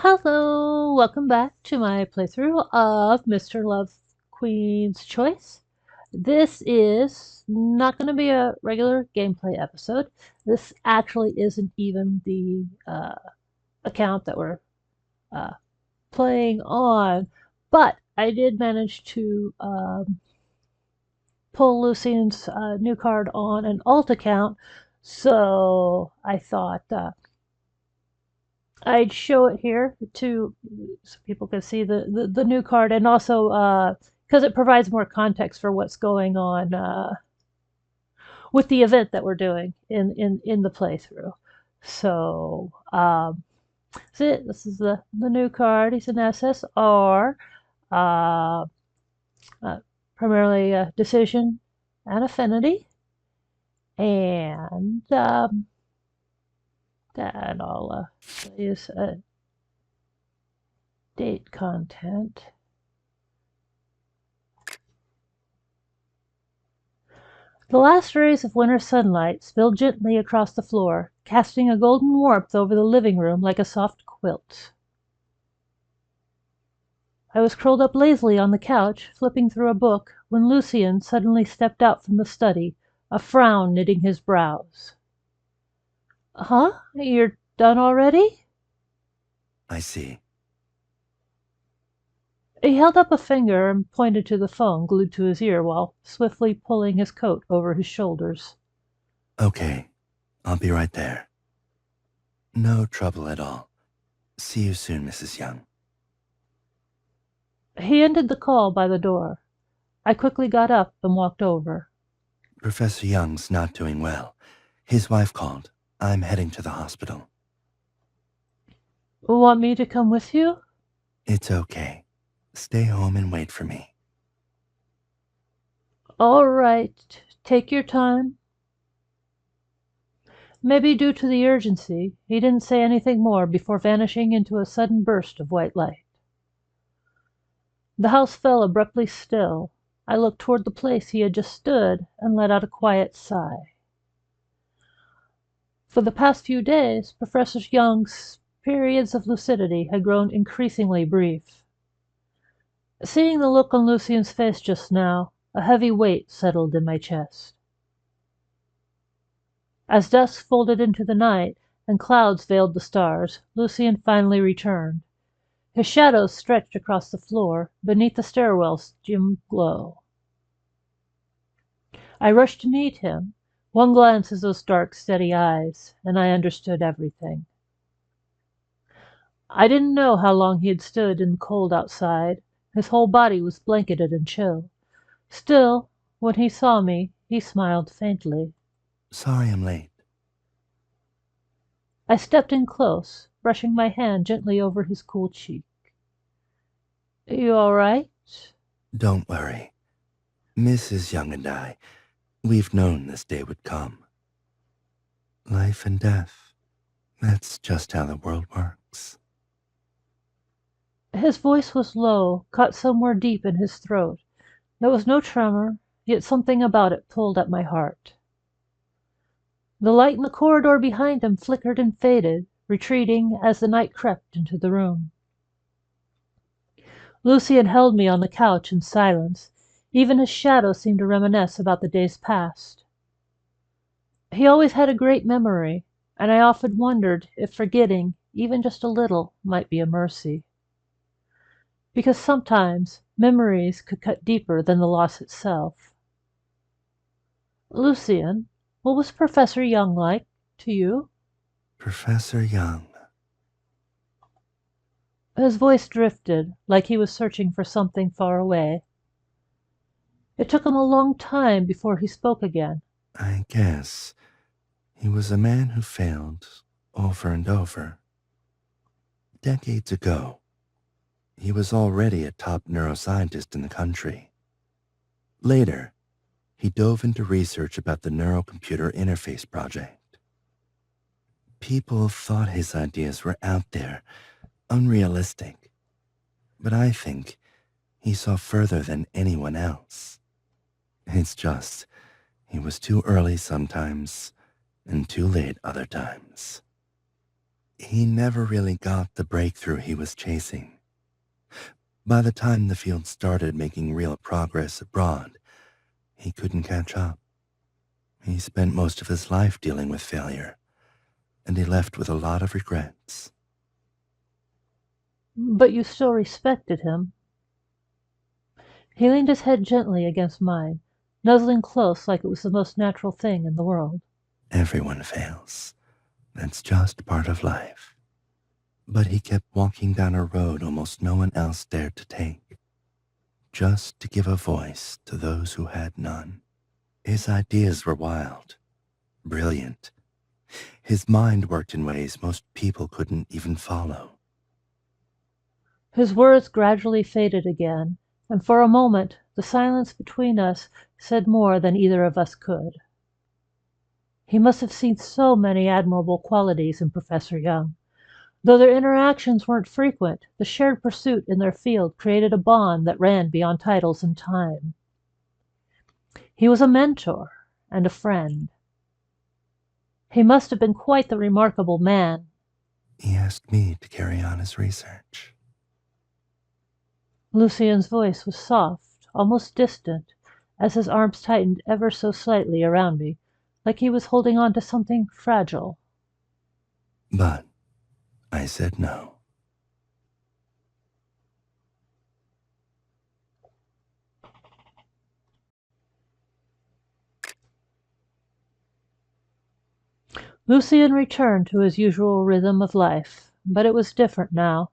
Hello, welcome back to my playthrough of Mr. Love Queen's Choice. This is not going to be a regular gameplay episode. This actually isn't even the account that we're uh, playing on, but I did manage to pull Lucien's new card on an alt account, so I thought I'd show it here to so people can see the new card, and also because it provides more context for what's going on with the event that we're doing in the playthrough. So that's it. This is the new card. He's an SSR, uh, primarily decision and affinity, and that I'll use date content. The last rays of winter sunlight spilled gently across the floor, casting a golden warmth over the living room like a soft quilt. I was curled up lazily on the couch, flipping through a book, when Lucien suddenly stepped out from the study, a frown knitting his brows. Huh? You're done already? I see. He held up a finger and pointed to the phone glued to his ear while swiftly pulling his coat over his shoulders. Okay, I'll be right there. No trouble at all. See you soon, Mrs. Young. He ended the call by the door. I quickly got up and walked over. Professor Young's not doing well. His wife called. I'm heading to the hospital. Want me to come with you? It's okay. Stay home and wait for me. All right, take your time. Maybe due to the urgency, he didn't say anything more before vanishing into a sudden burst of white light. The house fell abruptly still. I looked toward the place he had just stood and let out a quiet sigh. For the past few days, Professor Young's periods of lucidity had grown increasingly brief. Seeing the look on Lucien's face just now, a heavy weight settled in my chest. As dusk folded into the night and clouds veiled the stars, Lucien finally returned. His shadows stretched across the floor, beneath the stairwell's dim glow. I rushed to meet him. One glance at those dark, steady eyes, and I understood everything. I didn't know how long he had stood in the cold outside. His whole body was blanketed in chill. Still, when he saw me, he smiled faintly. Sorry I'm late. I stepped in close, brushing my hand gently over his cool cheek. You all right? Don't worry. Mrs. Young and we've known this day would come. Life and death. That's just how the world works. His voice was low, caught somewhere deep in his throat. There was no tremor, yet something about it pulled at my heart. The light in the corridor behind him flickered and faded, retreating as the night crept into the room. Lucien held me on the couch in silence. Even his shadow seemed to reminisce about the days past. He always had a great memory, and I often wondered if forgetting, even just a little, might be a mercy. Because sometimes memories could cut deeper than the loss itself. Lucien, what was Professor Young like to you? Professor Young. His voice drifted, like he was searching for something far away. It took him a long time before he spoke again. I guess he was a man who failed over and over. Decades ago, he was already a top neuroscientist in the country. Later, he dove into research about the Neurocomputer Interface Project. People thought his ideas were out there, unrealistic, but I think he saw further than anyone else. It's just, he was too early sometimes and too late other times. He never really got the breakthrough he was chasing. By the time the field started making real progress abroad, he couldn't catch up. He spent most of his life dealing with failure, and he left with a lot of regrets. But you still respected him. He leaned his head gently against mine, nuzzling close like it was the most natural thing in the world. Everyone fails. That's just part of life. But he kept walking down a road almost no one else dared to take, just to give a voice to those who had none. His ideas were wild, brilliant. His mind worked in ways most people couldn't even follow. His words gradually faded again, and for a moment the silence between us said more than either of us could. He must have seen so many admirable qualities in Professor Young. Though their interactions weren't frequent, the shared pursuit in their field created a bond that ran beyond titles and time. He was a mentor and a friend. He must have been quite the remarkable man. He asked me to carry on his research. Lucien's voice was soft, almost distant, as his arms tightened ever so slightly around me, like he was holding on to something fragile. But I said no. Lucien returned to his usual rhythm of life, but it was different now,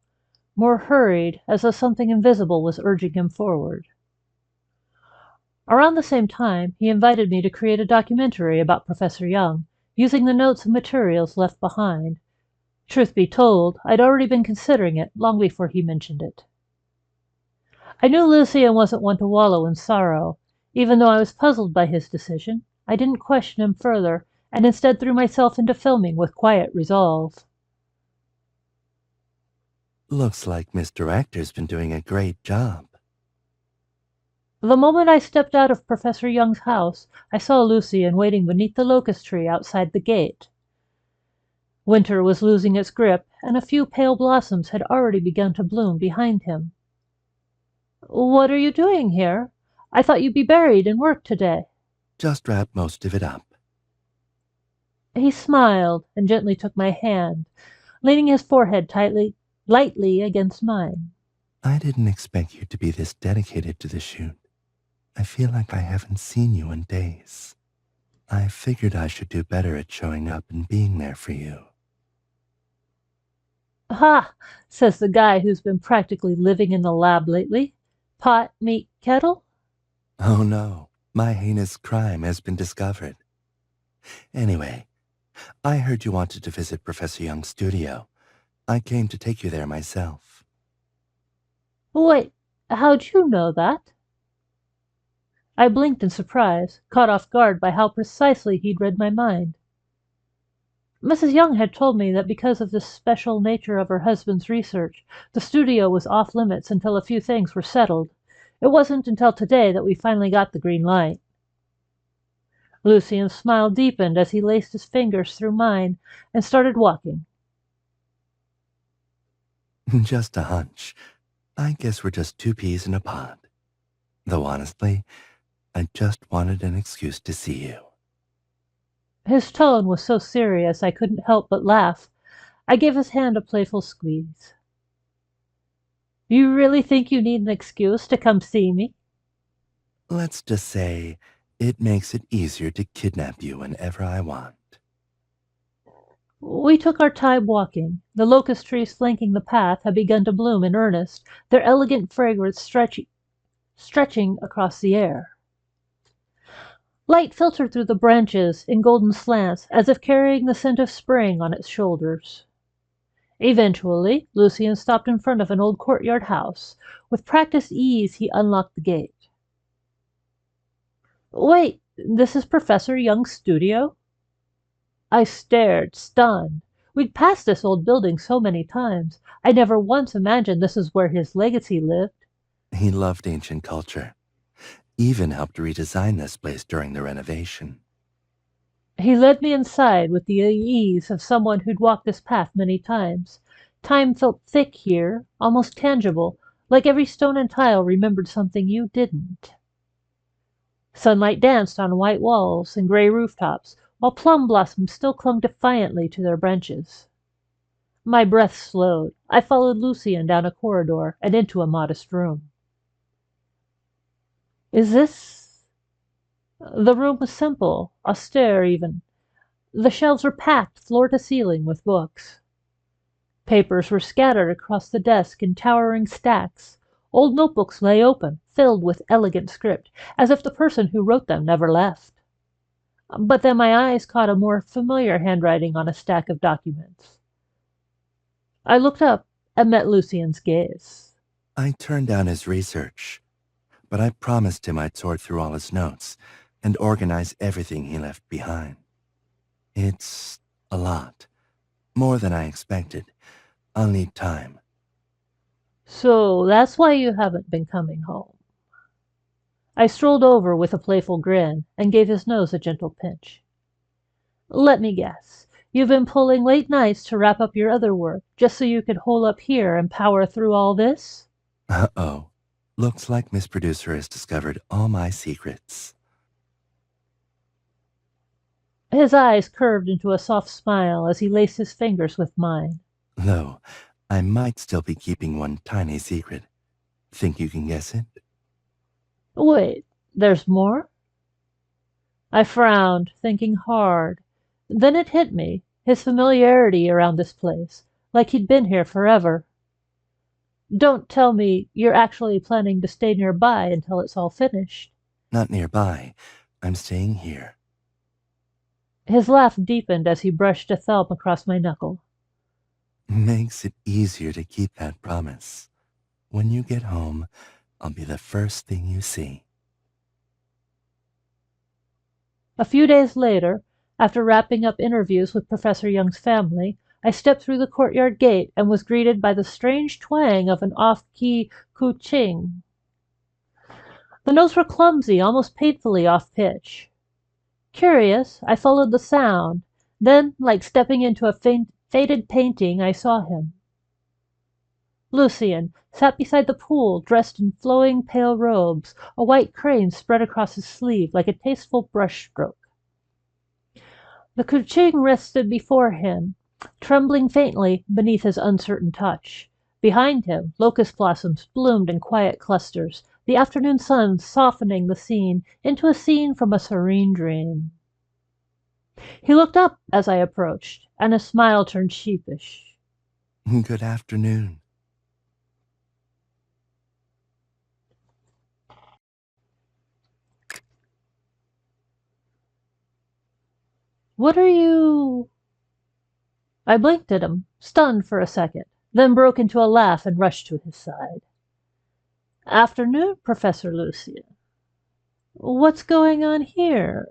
more hurried, as though something invisible was urging him forward. Around the same time, he invited me to create a documentary about Professor Young, using the notes and materials left behind. Truth be told, I'd already been considering it long before he mentioned it. I knew Lucien wasn't one to wallow in sorrow. Even though I was puzzled by his decision, I didn't question him further, and instead threw myself into filming with quiet resolve. Looks like Miss Director's been doing a great job. The moment I stepped out of Professor Young's house, I saw Lucien waiting beneath the locust tree outside the gate. Winter was losing its grip, and a few pale blossoms had already begun to bloom behind him. "What are you doing here? I thought you'd be buried in work today." Just wrap most of it up. He smiled and gently took my hand, leaning his forehead lightly against mine. I didn't expect you to be this dedicated to the shoot. I feel like I haven't seen you in days. I figured I should do better at showing up and being there for you. "Ha!" says the guy who's been practically living in the lab lately. "Pot, meat, kettle?" Oh no, my heinous crime has been discovered. Anyway, I heard you wanted to visit Professor Young's studio. I came to take you there myself. "Wait, how'd you know that?" I blinked in surprise, caught off guard by how precisely he'd read my mind. Mrs. Young had told me that because of the special nature of her husband's research, the studio was off limits until a few things were settled. It wasn't until today that we finally got the green light. Lucien's smile deepened as he laced his fingers through mine and started walking. Just a hunch. I guess we're just two peas in a pod. Though honestly, I just wanted an excuse to see you. His tone was so serious I couldn't help but laugh. I gave his hand a playful squeeze. "You really think you need an excuse to come see me?" Let's just say it makes it easier to kidnap you whenever I want. We took our time walking. The locust trees flanking the path had begun to bloom in earnest, their elegant fragrance stretching across the air. Light filtered through the branches in golden slants, as if carrying the scent of spring on its shoulders. Eventually, Lucien stopped in front of an old courtyard house. With practiced ease, he unlocked the gate. "Wait, this is Professor Young's studio?" I stared, stunned. We'd passed this old building so many times. I never once imagined this is where his legacy lived. He loved ancient culture. Even helped redesign this place during the renovation. He led me inside with the ease of someone who'd walked this path many times. Time felt thick here, almost tangible, like every stone and tile remembered something you didn't. Sunlight danced on white walls and gray rooftops, while plum blossoms still clung defiantly to their branches. My breath slowed. I followed Lucien down a corridor and into a modest room. Is this? The room was simple, austere even. The shelves were packed floor to ceiling with books. Papers were scattered across the desk in towering stacks. Old notebooks lay open, filled with elegant script, as if the person who wrote them never left. But then my eyes caught a more familiar handwriting on a stack of documents. I looked up and met Lucien's gaze. I turned down his research, but I promised him I'd sort through all his notes and organize everything he left behind. It's a lot. More than I expected. I'll need time. So that's why you haven't been coming home. I strolled over with a playful grin and gave his nose a gentle pinch. Let me guess. You've been pulling late nights to wrap up your other work, just so you could hole up here and power through all this? Uh-oh. Looks like Miss Producer has discovered all my secrets. His eyes curved into a soft smile as he laced his fingers with mine. Though, I might still be keeping one tiny secret. Think you can guess it? Wait, there's more? I frowned, thinking hard. Then it hit me, his familiarity around this place, like he'd been here forever. Don't tell me you're actually planning to stay nearby until it's all finished. Not nearby. I'm staying here. His laugh deepened as he brushed a thumb across my knuckle. Makes it easier to keep that promise. When you get home, I'll be the first thing you see. A few days later, after wrapping up interviews with Professor Young's family, I stepped through the courtyard gate and was greeted by the strange twang of an off-key ku-ching. The notes were clumsy, almost painfully off-pitch. Curious, I followed the sound. Then, like stepping into a faded painting, I saw him. Lucien sat beside the pool, dressed in flowing pale robes, a white crane spread across his sleeve like a tasteful brushstroke. The kuching rested before him, trembling faintly beneath his uncertain touch. Behind him, locust blossoms bloomed in quiet clusters, the afternoon sun softening the scene into a scene from a serene dream. He looked up as I approached, and his smile turned sheepish. Good afternoon. What are you... I blinked at him, stunned for a second, then broke into a laugh and rushed to his side. Afternoon, Professor Lucien. What's going on here?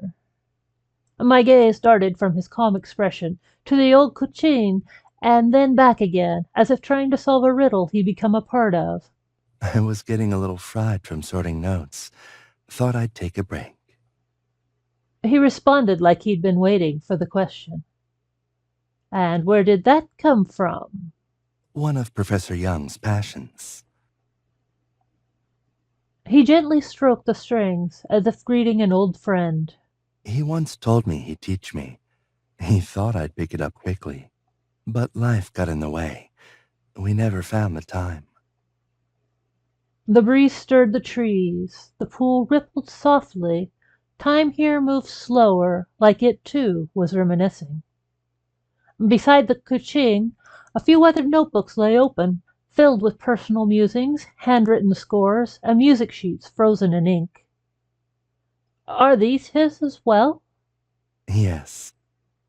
My gaze darted from his calm expression to the old kuchin and then back again, as if trying to solve a riddle he'd become a part of. I was getting a little fried from sorting notes. Thought I'd take a break. He responded like he'd been waiting for the question. And where did that come from? One of Professor Young's passions. He gently stroked the strings, as if greeting an old friend. He once told me he'd teach me. He thought I'd pick it up quickly. But life got in the way. We never found the time. The breeze stirred the trees. The pool rippled softly. Time here moved slower, like it, too, was reminiscing. Beside the kuching, a few weathered notebooks lay open, filled with personal musings, handwritten scores, and music sheets frozen in ink. Are these his as well? Yes.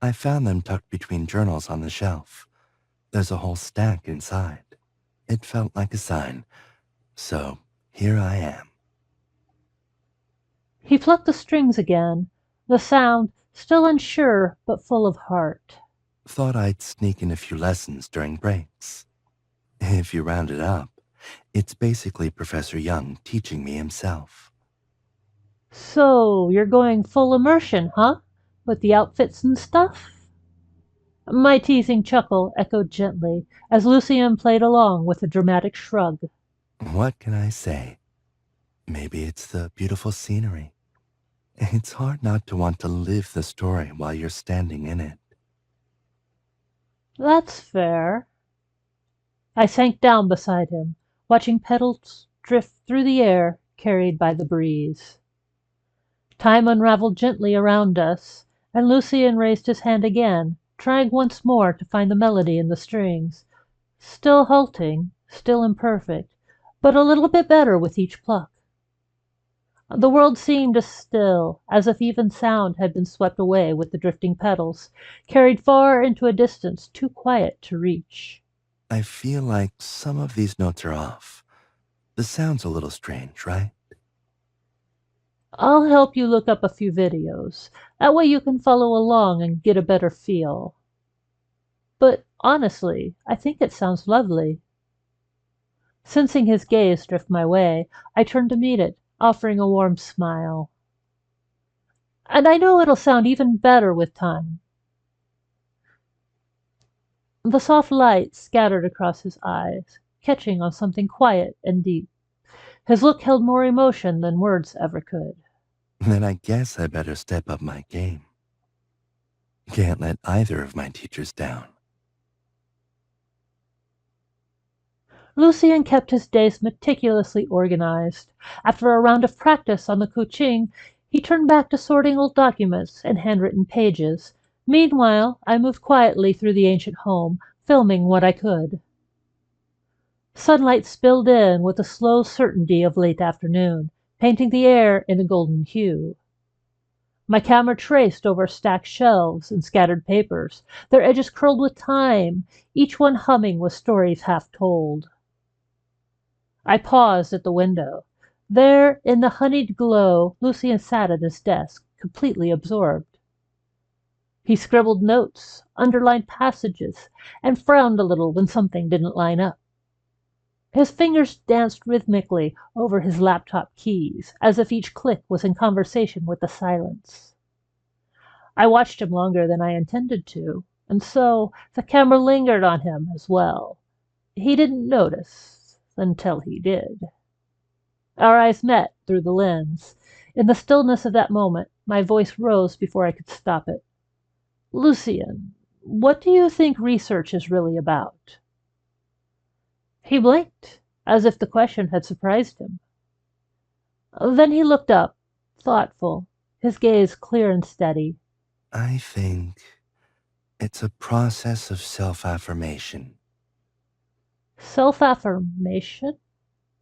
I found them tucked between journals on the shelf. There's a whole stack inside. It felt like a sign. So, here I am. He plucked the strings again, the sound still unsure but full of heart. Thought I'd sneak in a few lessons during breaks. If you round it up, it's basically Professor Young teaching me himself. So, you're going full immersion, huh? With the outfits and stuff? My teasing chuckle echoed gently as Lucien played along with a dramatic shrug. What can I say? Maybe it's the beautiful scenery. It's hard not to want to live the story while you're standing in it. That's fair. I sank down beside him, watching petals drift through the air, carried by the breeze. Time unraveled gently around us, and Lucien raised his hand again, trying once more to find the melody in the strings. Still halting, still imperfect, but a little bit better with each pluck. The world seemed as still, as if even sound had been swept away with the drifting petals, carried far into a distance too quiet to reach. I feel like some of these notes are off. The sound's a little strange, right? I'll help you look up a few videos. That way you can follow along and get a better feel. But honestly, I think it sounds lovely. Sensing his gaze drift my way, I turned to meet it, offering a warm smile. And I know it'll sound even better with time. The soft light scattered across his eyes, catching on something quiet and deep. His look held more emotion than words ever could. Then I guess I better step up my game. Can't let either of my teachers down. Lucien kept his days meticulously organized. After a round of practice on the kuching, he turned back to sorting old documents and handwritten pages. Meanwhile, I moved quietly through the ancient home, filming what I could. Sunlight spilled in with the slow certainty of late afternoon, painting the air in a golden hue. My camera traced over stacked shelves and scattered papers, their edges curled with time, each one humming with stories half told. I paused at the window. There, in the honeyed glow, Lucien sat at his desk, completely absorbed. He scribbled notes, underlined passages, and frowned a little when something didn't line up. His fingers danced rhythmically over his laptop keys, as if each click was in conversation with the silence. I watched him longer than I intended to, and so the camera lingered on him as well. He didn't notice until he did. Our eyes met through the lens. In the stillness of that moment, my voice rose before I could stop it. Lucien, what do you think research is really about? He blinked, as if the question had surprised him. Then he looked up, thoughtful, his gaze clear and steady. I think it's a process of self-affirmation. Self-affirmation?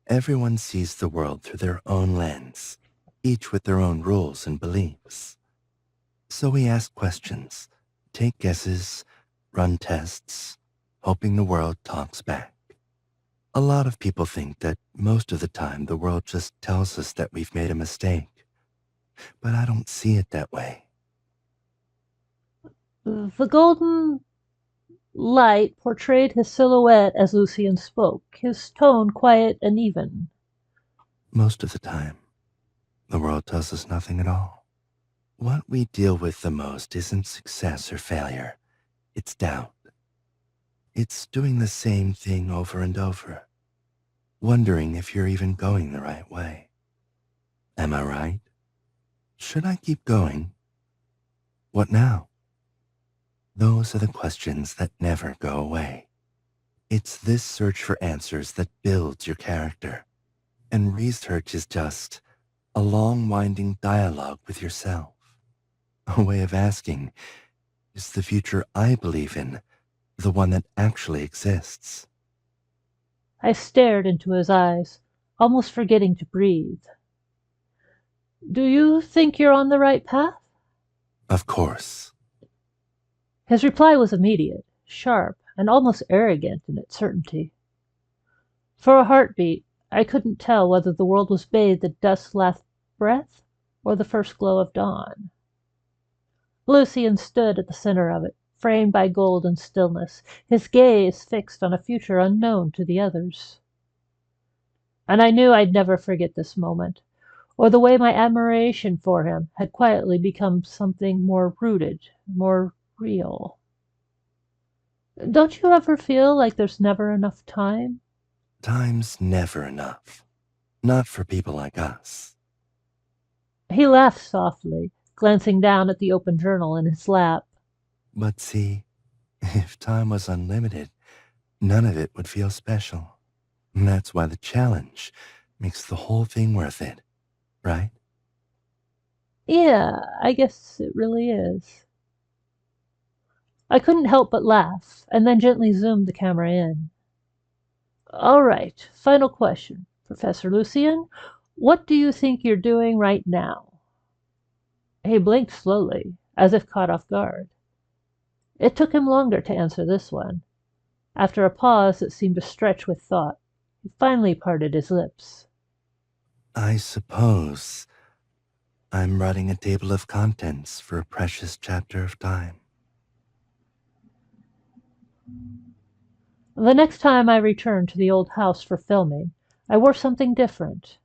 Everyone sees the world through their own lens, each with their own rules and beliefs. So we ask questions, take guesses, run tests, hoping the world talks back. A lot of people think that most of the time the world just tells us that we've made a mistake, but I don't see it that way. The golden light portrayed his silhouette as Lucien spoke, his tone quiet and even. Most of the time, the world tells us nothing at all. What we deal with the most isn't success or failure, it's doubt. It's doing the same thing over and over, wondering if you're even going the right way. Am I right? Should I keep going? What now? Those are the questions that never go away. It's this search for answers that builds your character. And research is just a long, winding dialogue with yourself. A way of asking, is the future I believe in the one that actually exists? I stared into his eyes, almost forgetting to breathe. Do you think you're on the right path? Of course. His reply was immediate, sharp, and almost arrogant in its certainty. For a heartbeat, I couldn't tell whether the world was bathed in dusk's last breath or the first glow of dawn. Lucien stood at the center of it, framed by gold and stillness, his gaze fixed on a future unknown to the others. And I knew I'd never forget this moment. or the way my admiration for him had quietly become something more rooted, more real. Don't you ever feel like there's never enough time? Time's never enough. Not for people like us. He laughed softly, glancing down at the open journal in his lap. But see, if time was unlimited, none of it would feel special. And that's why the challenge makes the whole thing worth it, right? Yeah, I guess it really is. I couldn't help but laugh, and then gently zoomed the camera in. All right, final question. Professor Lucien, what do you think you're doing right now? He blinked slowly, as if caught off guard. It took him longer to answer this one. After a pause that seemed to stretch with thought, he finally parted his lips. I suppose I'm writing a table of contents for a precious chapter of time. The next time I returned to the old house for filming, I wore something different.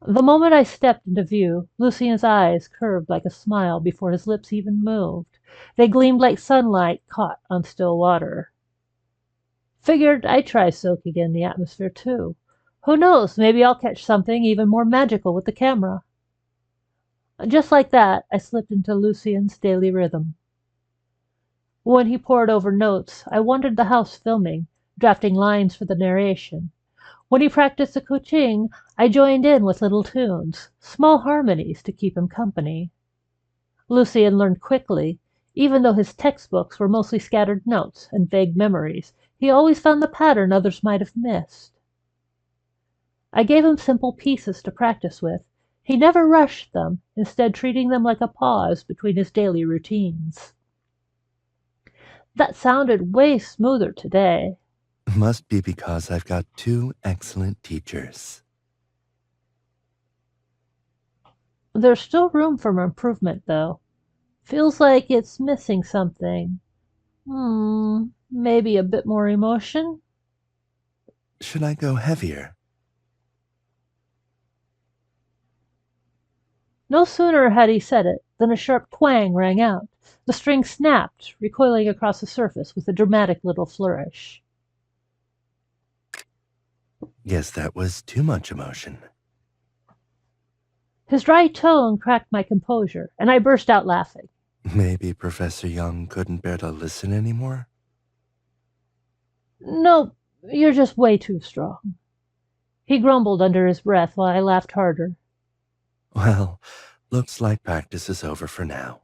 The moment I stepped into view, Lucien's eyes curved like a smile before his lips even moved. They gleamed like sunlight caught on still water. Figured I'd try soaking in the atmosphere too. Who knows, maybe I'll catch something even more magical with the camera. Just like that, I slipped into Lucien's daily rhythm. When he pored over notes, I wandered the house filming, drafting lines for the narration. When he practiced the kuching, I joined in with little tunes, small harmonies to keep him company. Lucien learned quickly. Even though his textbooks were mostly scattered notes and vague memories, he always found the pattern others might have missed. I gave him simple pieces to practice with. He never rushed them, instead treating them like a pause between his daily routines. That sounded way smoother today. Must be because I've got two excellent teachers. There's still room for improvement, though. Feels like it's missing something. Maybe a bit more emotion? Should I go heavier? No sooner had he said it than a sharp twang rang out. The string snapped, recoiling across the surface with a dramatic little flourish. Guess that was too much emotion. His dry tone cracked my composure, and I burst out laughing. Maybe Professor Young couldn't bear to listen anymore? No, you're just way too strong. He grumbled under his breath while I laughed harder. Well, looks like practice is over for now.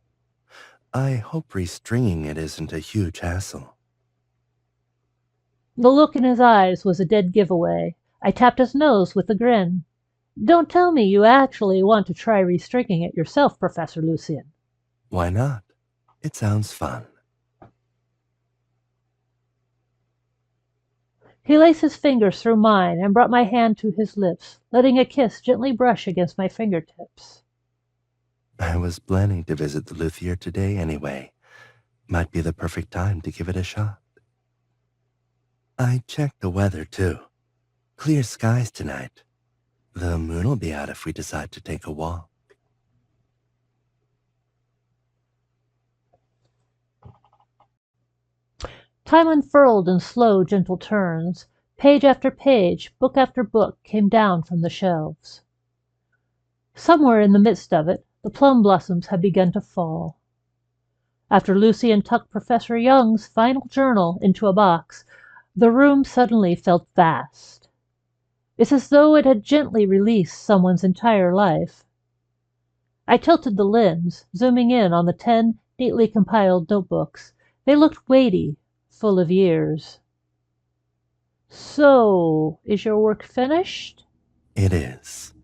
I hope restringing it isn't a huge hassle. The look in his eyes was a dead giveaway. I tapped his nose with a grin. Don't tell me you actually want to try restringing it yourself, Professor Lucien. Why not? It sounds fun. He laced his fingers through mine and brought my hand to his lips, letting a kiss gently brush against my fingertips. I was planning to visit the luthier today anyway. Might be the perfect time to give it a shot. I checked the weather too. Clear skies tonight. The moon will be out if we decide to take a walk. Time unfurled in slow, gentle turns. Page after page, book after book came down from the shelves. Somewhere in the midst of it, the plum blossoms had begun to fall. After Lucien tucked Professor Young's final journal into a box, the room suddenly felt vast. It's as though it had gently released someone's entire life. I tilted the lens, zooming in on the 10 neatly compiled notebooks. They looked weighty, full of years. So, is your work finished? It is.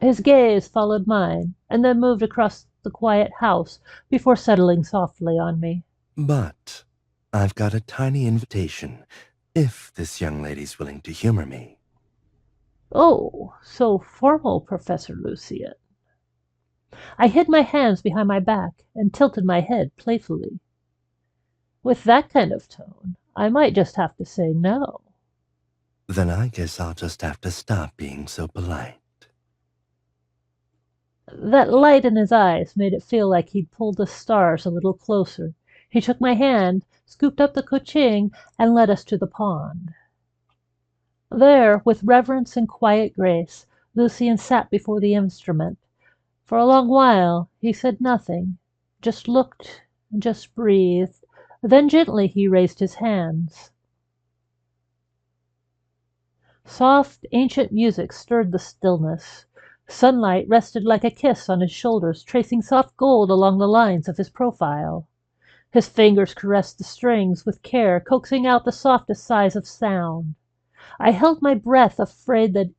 His gaze followed mine, and then moved across the quiet house before settling softly on me. But I've got a tiny invitation, if this young lady's willing to humor me. Oh, so formal, Professor Lucien. I hid my hands behind my back and tilted my head playfully. With that kind of tone, I might just have to say no. Then I guess I'll just have to stop being so polite. That light in his eyes made it feel like he'd pulled the stars a little closer. He took my hand, scooped up the kuching, and led us to the pond. There, with reverence and quiet grace, Lucien sat before the instrument. For a long while he said nothing, just looked and just breathed. Then gently he raised his hands. Soft, ancient music stirred the stillness. Sunlight rested like a kiss on his shoulders, tracing soft gold along the lines of his profile. His fingers caressed the strings with care, coaxing out the softest sighs of sound. I held my breath, afraid that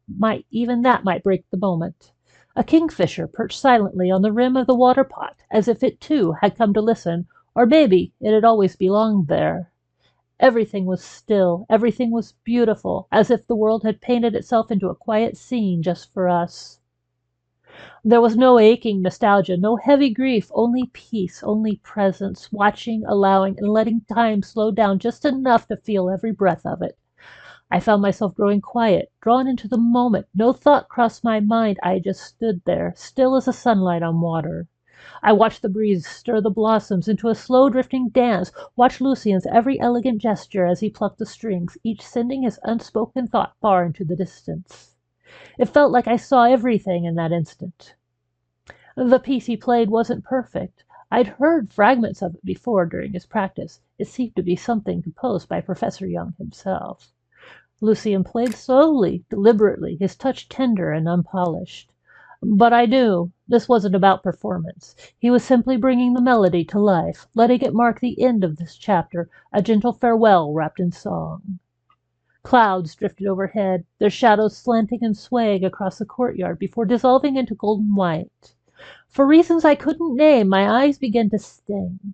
even that might break the moment. A kingfisher perched silently on the rim of the water pot, as if it too had come to listen, or maybe it had always belonged there. Everything was still, everything was beautiful, as if the world had painted itself into a quiet scene just for us. There was no aching nostalgia, no heavy grief, only peace, only presence, watching, allowing, and letting time slow down just enough to feel every breath of it. I found myself growing quiet, drawn into the moment. No thought crossed my mind. I just stood there, still as the sunlight on water. I watched the breeze stir the blossoms into a slow drifting dance, watched Lucien's every elegant gesture as he plucked the strings, each sending his unspoken thought far into the distance. It felt like I saw everything in that instant. The piece he played wasn't perfect. I'd heard fragments of it before during his practice. It seemed to be something composed by Professor Young himself. Lucien played slowly, deliberately, his touch tender and unpolished. But I knew this wasn't about performance. He was simply bringing the melody to life, letting it mark the end of this chapter, a gentle farewell wrapped in song. Clouds drifted overhead, their shadows slanting and swaying across the courtyard before dissolving into golden white. For reasons I couldn't name, my eyes began to sting.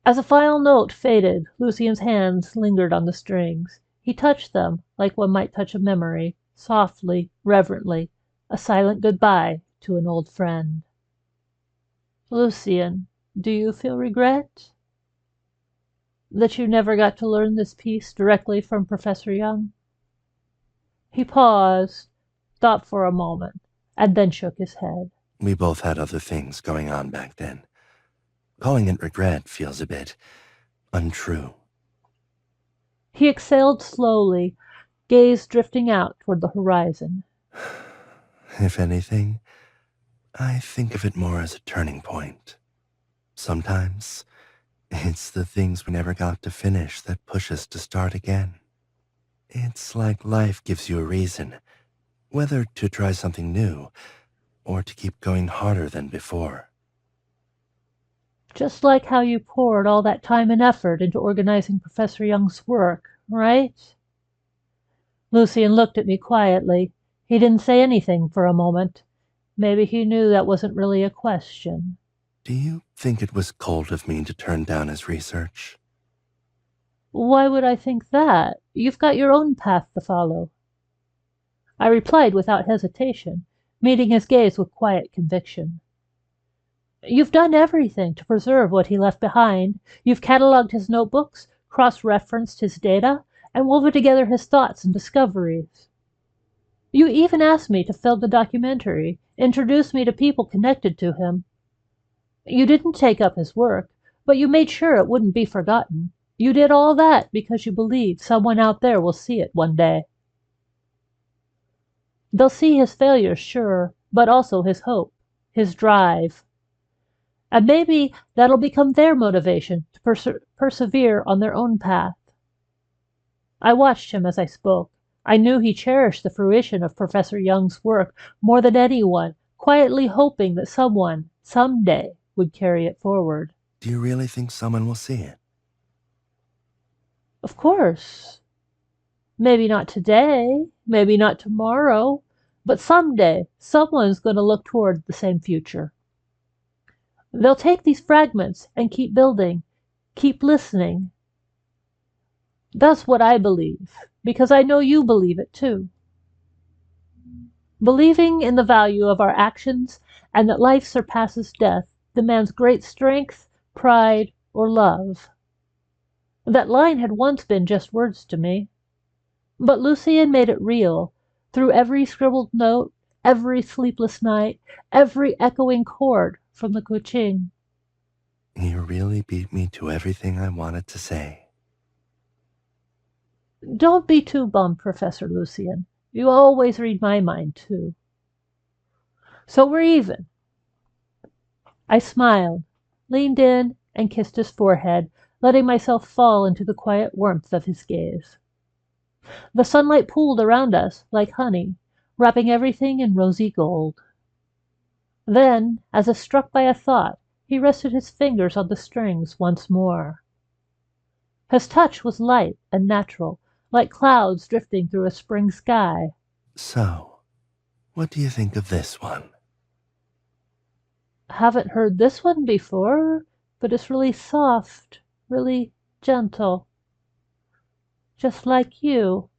As a final note faded, Lucien's hands lingered on the strings. He touched them, like one might touch a memory, softly, reverently, a silent goodbye to an old friend. Lucien, do you feel regret? That you never got to learn this piece directly from Professor Young? He paused, thought for a moment, and then shook his head. We both had other things going on back then. Calling it regret feels a bit untrue. He exhaled slowly, gaze drifting out toward the horizon. If anything, I think of it more as a turning point. Sometimes, it's the things we never got to finish that push us to start again. It's like life gives you a reason, whether to try something new or to keep going harder than before. Just like how you poured all that time and effort into organizing Professor Young's work, right? Lucien looked at me quietly. He didn't say anything for a moment. Maybe he knew that wasn't really a question. Do you think it was cold of me to turn down his research? Why would I think that? You've got your own path to follow. I replied without hesitation, meeting his gaze with quiet conviction. You've done everything to preserve what he left behind. You've cataloged his notebooks, cross-referenced his data, and woven together his thoughts and discoveries. You even asked me to film the documentary, introduce me to people connected to him. You didn't take up his work, but you made sure it wouldn't be forgotten. You did all that because you believed someone out there will see it one day. They'll see his failures, sure, but also his hope, his drive. And maybe that'll become their motivation to persevere on their own path. I watched him as I spoke. I knew he cherished the fruition of Professor Young's work more than anyone, quietly hoping that someone, someday, would carry it forward. Do you really think someone will see it? Of course. Maybe not today, maybe not tomorrow, but someday someone's going to look toward the same future. They'll take these fragments and keep building, keep listening. That's what I believe, because I know you believe it too. Believing in the value of our actions and that life surpasses death demands great strength, pride, or love. That line had once been just words to me, but Lucien made it real, through every scribbled note, every sleepless night, every echoing chord from the Kuching. You really beat me to everything I wanted to say. Don't be too bummed, Professor Lucien. You always read my mind, too. So we're even. I smiled, leaned in, and kissed his forehead, letting myself fall into the quiet warmth of his gaze. The sunlight pooled around us like honey, wrapping everything in rosy gold. Then, as if struck by a thought, he rested his fingers on the strings once more. His touch was light and natural, like clouds drifting through a spring sky. So, what do you think of this one? Haven't heard this one before, but it's really soft, really gentle. Just like you.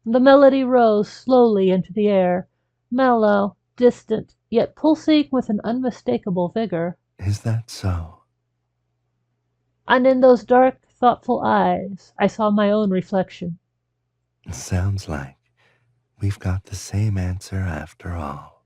The melody rose slowly into the air, mellow, distant, yet pulsing with an unmistakable vigor. Is that so? And in those dark, thoughtful eyes, I saw my own reflection. Sounds like we've got the same answer after all.